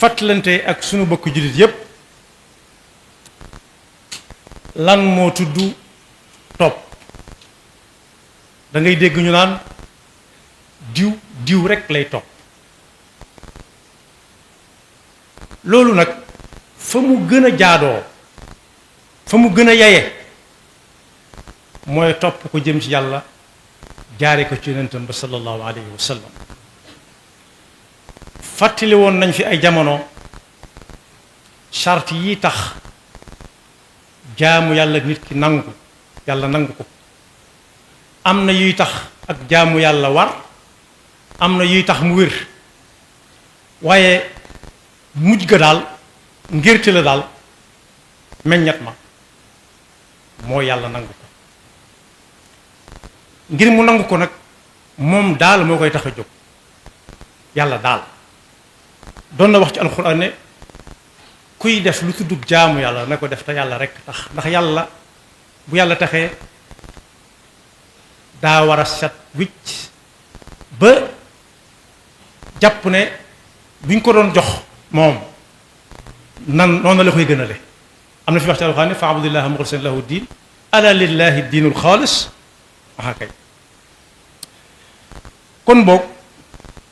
fàttalante ak sunu bokk jullit yépp lan moo tudd topp. da ngay dégg ñu naan diw rekk lay topp. loolu nag fa mu gën a jaadoo fa mu gën a yaye mooy topp ko jëm ci yàlla jaare ko ci yonentam ba sallallahu alayhi wa sallam. fàttali woon nañ fi ay jamono charte yi tax jaamu yàlla nit ki nangu yàlla nangu ko. am na yuy tax ak jaamu yàlla war am na yuy tax mu wér waaye mujj ga daal ngirte la daal meññat ma moo yàlla nangu ko. ngir mu nangu ko nag moom daal moo koy tax a jóg yàlla daal doon na wax ci alxuraan ne kuy def lu tuddug jaamu yàlla na ko def te yàlla rekk tax ndax yàlla bu yàlla taxee daa war a set wicc ba jàpp ne buñ ko doon jox moom nan noonu la koy gënale. am na fi wax ci alxuraan ne fa abudillaha muxlisan lahu diin ala lillahi diinul xaalis waxa kay. kon boog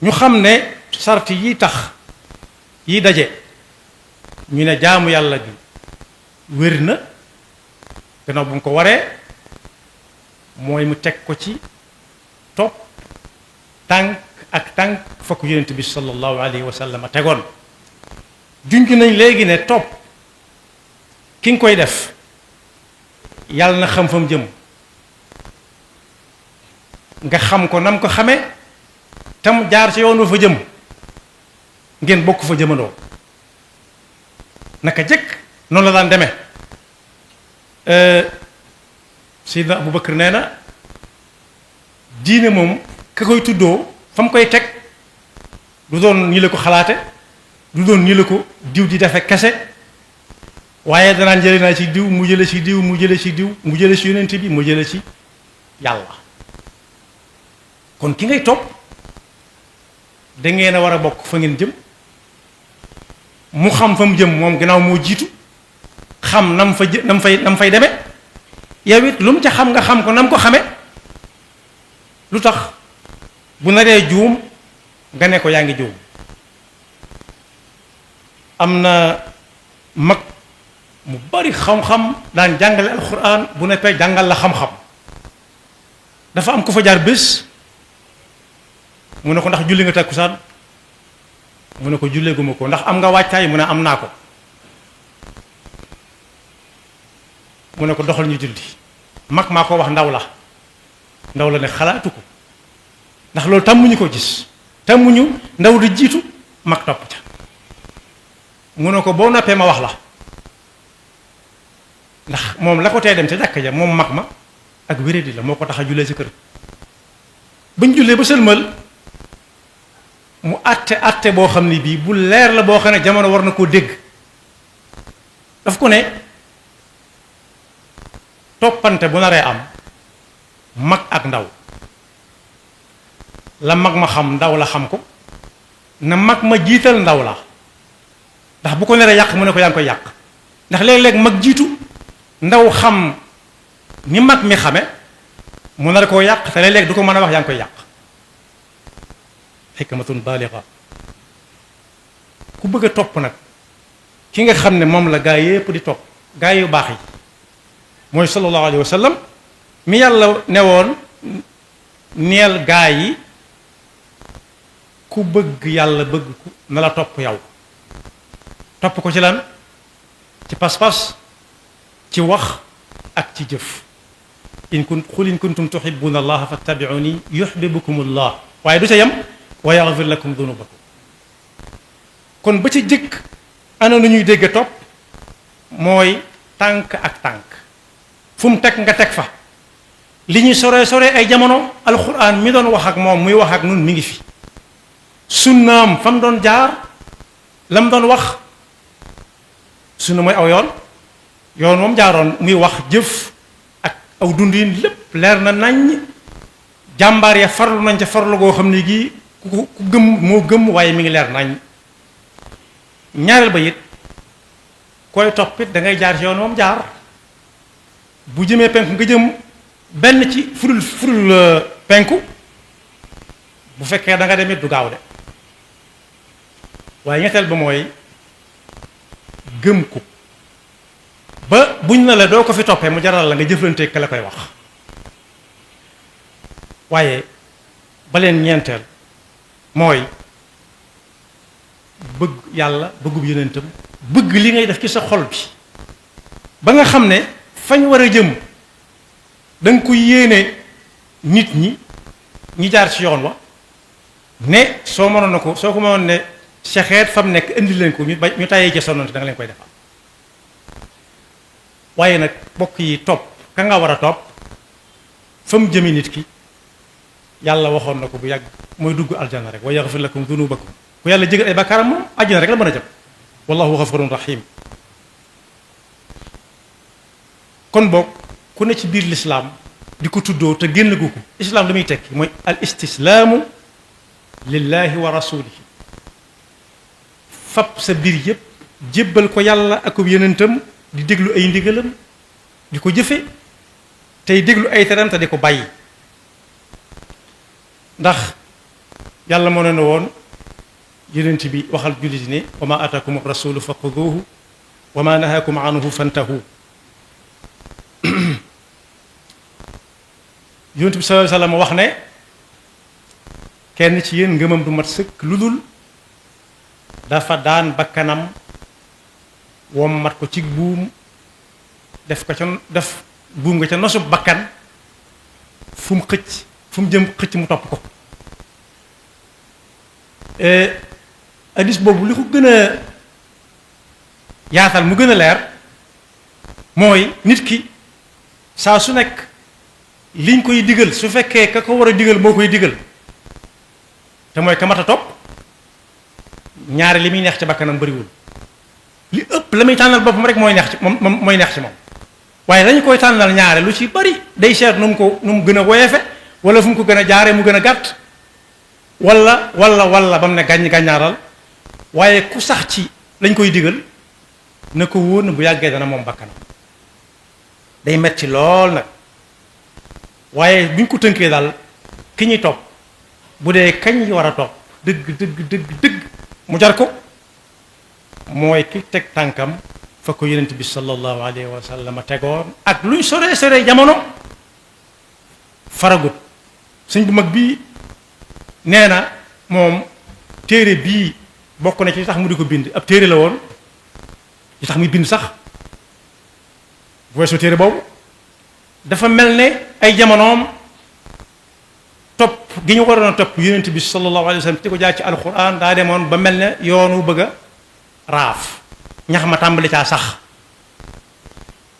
ñu xam ne sart yi tax yi daje ñu ne jaamu yàlla gi wér na gannaaw bu mu ko waree mooy mu teg ko ci topp tànk ak tànk fa ko yonent bi sallallahu alayhi wa sallam tegoon. junj nañ léegi ne topp ki nga koy def yàlla na xam fa mu jëm nga xam ko nam ko xamee tam jaar ci yoon wa fa jëm ngeen bokk fa jëmandoo. naka jëkk noonu la daan demee. Seydina Abubakar nee na diine moom ka koy tuddoo fa mu koy teg du doon ñi la ko xalaate du doon ñi la ko diw di defe kese waaye danaan jële naa ci diw mu jële ci diw mu jële ci diw mu jële ci yonent bi mu jële ci yàlla. kon ki ngay topp da ngeen a war a bokk fa ngeen jëm mu xam fa mu jëm moom gannaaw moo jiitu xam nam fay demee yow it lu mu ca xam nga xam ko nam ko xame lu tax bu naree juum nga ne ko yaa ngi juum. am na mag mu bari xam-xam daan jàngale alxuraan bu nekkee jàngal la xam-xam dafa am ku fa jaar bés mu ne ko ndax julli nga takkusaan mu ne ko julleeguma ko ndax am nga waajtaay mu ne am naa ko mu ne ko doxal ñu julli. mag maa ko wax ndaw la ne xalaatu ko ndax loolu tàmmuñu ko gis tàmmuñu ndaw di jiitu mag topp ca mu ne ko boo noppee ma wax la ndax moom la ko tee dem ca jàkka ja moom mag ma ak wéradi la moo ko tax a jullee ci kër. bañ jullee ba sëlmal mu àtte boo xam ne bii bu leer la boo xam ne jamono war na koo dégg daf ko ne toppante bu naree am mag ak ndaw la mag ma xam ndaw la xam ko na mag ma jiital ndaw la ndax bu ko naree yàq mu ne ko yaa ngi koy yàq ndax léeg-léeg mag jiitu ndaw xam ni mag mi xame mu nar koo yàq te léeg-léeg du ko mën a wax yaa ngi koy yàq. xikmatun baaliga ku bëgg a topp nag ki nga xam ne moom la gaa yépp di topp gaa yu baax yi mooy sallallahu alayhi wa sallam mi yàlla newoon neel gaa yi ku bëgg yàlla bëgg ku na la topp yow. topp ko ci lan ci pas-pas ci wax ak ci jëf. qul in kuntum tuhibbuna allaha fattabi'uni yuhibbukum allah waaye du ca yem wa yaghfir lakum dunubakum. kon ba ci jëkk ana nu ñuy dégg topp mooy tànk ak tànk fu mu teg nga teg fa. li ñuy sore ay jamono alxuraan mi doon wax ak moom muy wax ak nun mi ngi fi. sunnaam fa mu doon jaar la mu doon wax sunna mooy aw yoon moom jaaroon muy wax jëf ak aw dundin lépp leer na naññ. jàmbaar ya farlu nañ ca farlu goo xam ne gii ku gëm moo gëm waaye mi ngi leer nañ ñaareel ba it koy toppit da ngay jaar ci yoon moom jaar bu jëmee penku nga jëm benn ci furul penku bu fekkee da nga demit du gaaw de waaye ñetteel ba mooy gëm ko ba buñ na la doo ko fi toppee mu jaral la nga jëflante ka la koy wax waaye ba leen ñeenteel mooy bëgg yàlla bëggub yonentam bëgg li ngay def ci sa xol bi ba nga xam ne fañ war a jëm da nga ko yéene nit ñi jaar ci yoon wa ne soo mënoon na ko soo ko mënoon ne sexeet fam nekk indi leen ko ñu tàyyee ci sonnante da nga leen koy defal waaye nag bokk yi topp ka nga war a topp fa mu jëmi nit ki yàlla waxoon na ko bu yàgg mooy dugg aljana rek wa yaghfir lakum dunubakum ku yàlla jégal ay bakkaaram moom àjjana rek la mën a jëm wallahu ghafurun rahim kon boog ku ne ci biir lislaam di ko tuddoo te génn gu ko islaam li muy tekki mooy al istislaamu lillahi wa rasulihi fab sa biir yépp jébbal ko yàlla ak yonentam di déglu ay ndigalam di ko jëfe tey déglu ay teram te di ko bàyyi ndax yàlla moo ne woon yonent bi waxal jullit ne wa ma atakum rasulu fa xuduuhu wa ma nahakum anhu fantahu yonent bi sallallahu alayhi wa sallam wax ne kenn ci yéen ngëmam du mat sëkk lu dul dafa daan bakkanam wom mat ko ci buum def buum nga ca nosub bakkan fu mu xëcc fu mu jëm xëcc mu topp ko hadis boobu li ko gën a yaatal mu gën a leer mooy nit ki saa su nekk liñ koy digal su fekkee ka ko war a digal moo koy digal te mooy ka mat a topp ñaari li muy neex ci bakkanam bariwul li ëpp la muy tànnal boppam rek mooy neex ci moom mooy neex ci moom waaye lañu koy tànnal ñaare lu ci bari day seet nu mu gën a woyefe wala fu mu ko gën a jaaree mu gën a gàtt wala ba mu ne gàññaaral waaye ku sax ci lañ koy digal na ko wóor na bu yàggee dana moom bakkanam day metti lool nag waaye buñ ko tënkee daal ki ñuy topp bu dee kañ war a topp dëgg mu jar ko mooy ki teg tànkam fa ko yonent bi sallallahu alayhi wa sallam tegoon ak luñ sore jamono faragut sëñ bu mag bii nee na moom téere bii bokk na ci li tax mu di ko bind ab téere la woon li tax muy bind sax bu weesoo téere boobu dafa mel ne ay jamonoom topp gi ñu waroon a topp yonent bi sallallahu alayhi wa sallam di ko jaar ci alquran daa demoon ba mel ne yoonu bëgg a raaf ñax ma tàmbali caa sax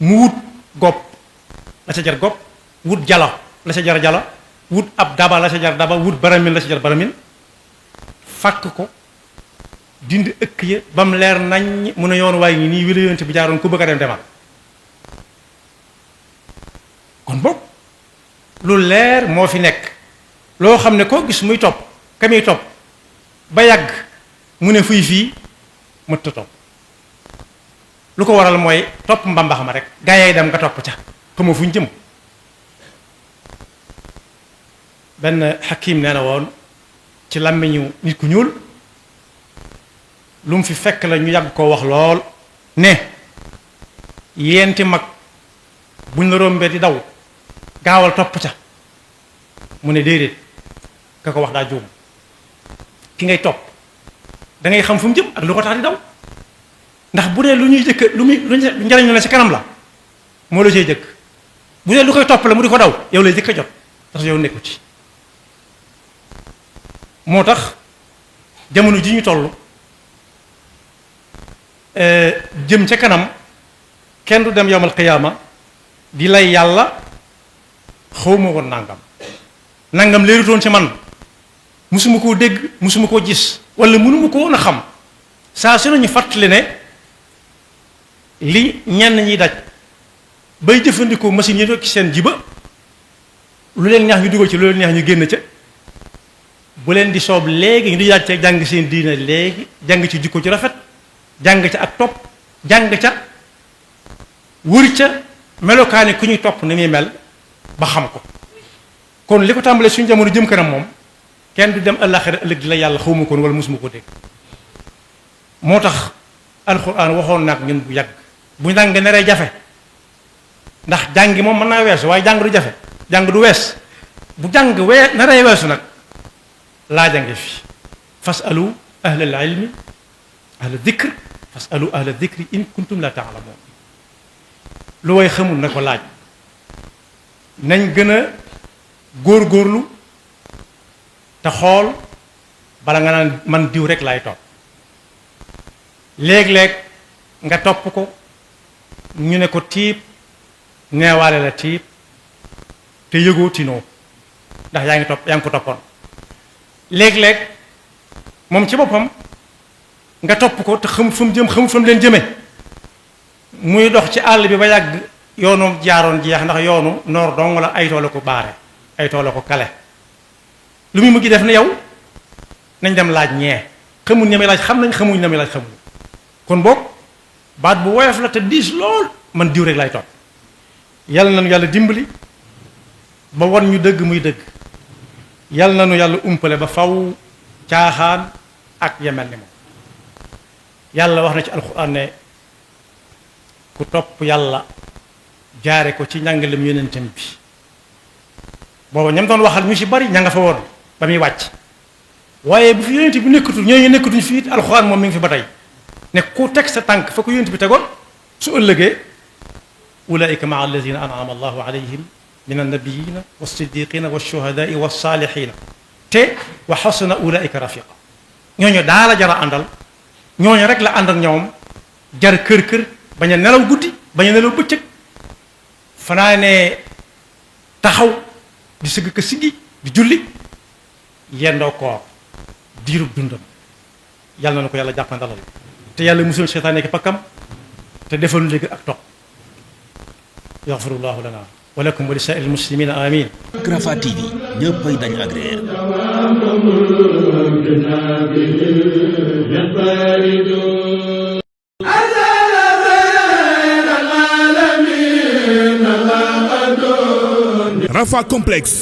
mu wut gopp la ca jar gopp wut jalo la ca jar jalo wut ab daba la ca jar daba wut baramin la ca jar baramin fàkk ko dindi ëkk ya ba mu leer nañ mun a yoon waaye ngi nii wila yonent bi jaaroon ku bëgg a dem demal kon boog lu leer moo fi nekk loo xam ne koo gis muy topp ka muy topp ba yàgg mu ne fuy fii mëtta topp lu ko waral mooy topp mbambax ma rek gaa yaay dem nga topp ca xamoo fu ñu jëm benn xakim nee na woon ci làmmiñu nit ku ñuul lu mu fi fekk la ñu yàgg koo wax lool ne yenti mag buñ la rombee di daw gaawal topp ca mu ne déedéet ka ko wax daa juum ki ngay topp da ngay xam fu mu jëm ak lu ko tax di daw ndax bu dee lu ñuy jëkk lu njariñ la ci kanam la moo la cay jëkk bu dee lu koy topp la mu di ko daw yow lay jëkk a jot parce que yow nekku ci moo tax jamono ji ñu toll jëm ca kanam kenn du dem yowmal qiyaama di lay yàlla xawma woon nangam leerutoon ci man musuma koo dégg musuma koo gis wala mënuma ko woon a xam saa su nañu fàttali ne li ñenn ñiy daj bay jëfandikoo machine yi ci seen jiba lu leen neex ñu dugal ci lu leen neex ñu génn ca bu leen di soob léegi ñu di yaaj ca jàng seen diina léegi jàng ci jikko ci rafet jàng ca ak topp jàng ca wër ca melokaani ku ñuy topp ni muy mel ba xam ko kon li ko tàmbalee suñu jamono jëm kanam moom kenn du dem àllaaxira ëllëg di la yàlla xawma ko wala mosuma ko dégg moo tax alxuraan waxoon nag ñun bu yàgg bu njàng naree jafe ndax jàngi moom mën naa weesu waaye jàng du jafe jàng du wees bu jàng naree weesu nag laaja ngi fi fasalu ahlal ilmi ahla dikr fasalu ahla dikri in kuntum la taalamoon lu way xamul na ko laaj nañ gën a góorgóorlu te xool bala nga naan man diw rek laay topp léeg-léeg nga topp ko ñu ne ko tiib neewaale la tiib te yëgoo tinoo ndax yaa ngi ko toppoon léeg-léeg moom ci boppam nga topp ko te xamut fa mu jëm xamut fa mu leen jëme muy dox ci àll bi ba yàgg yoonu jaaroon jeex ndax yoonu noor dong la ay tool la ko baare ay tool la ko kale lu muy mujj def ne yow nañ dem laaj ñee xamuñ ña muy laaj xam nañ xamuñ ña muy laaj xamuñ kon boog baat bu woyof la te diis lool man diw rek lay topp yàlla nañu yàlla dimbali ba wan ñu dëgg muy dëgg yàlla nañu yàlla umpale ba faw caaxaan ak yemel ni moom yàlla wax na ci alxuraan ne ku topp yàlla jaare ko ci njàngalem yonentam bi booba ñam doon waxal ñu ci bari ña nga fa woon ba muy wàcc waaye bu fi yonent bi nekkatul ñooñu nekkatuñ fii it alxuraan moom mi ngi fi ba tey ne ku teg sa tànk fa ko yonent bi tegoon su ëllëgee ulaika maa alladina an'ama allahu alayhim min annabiyina wassiddiqina washuhadai wassalihina te wa xasuna ulaika rafiqa ñooñu daa la jara àndal ñooñu rek la ànd ak ñoom jar kër bañ a nelaw guddi bañ a nelaw bëccëg fanaa ne taxaw di sëgg ka siggi di julli yendoo koor diirub dundam yàlla na ko yàlla jàppandalal te yàlla musul seytaane ki pakkam te defal lu léegi ak topp yaxfirullahu lana wa lakum wa li saa'iril muslimina amin Rafah TV ñëppay dañ agréer Rafah complexe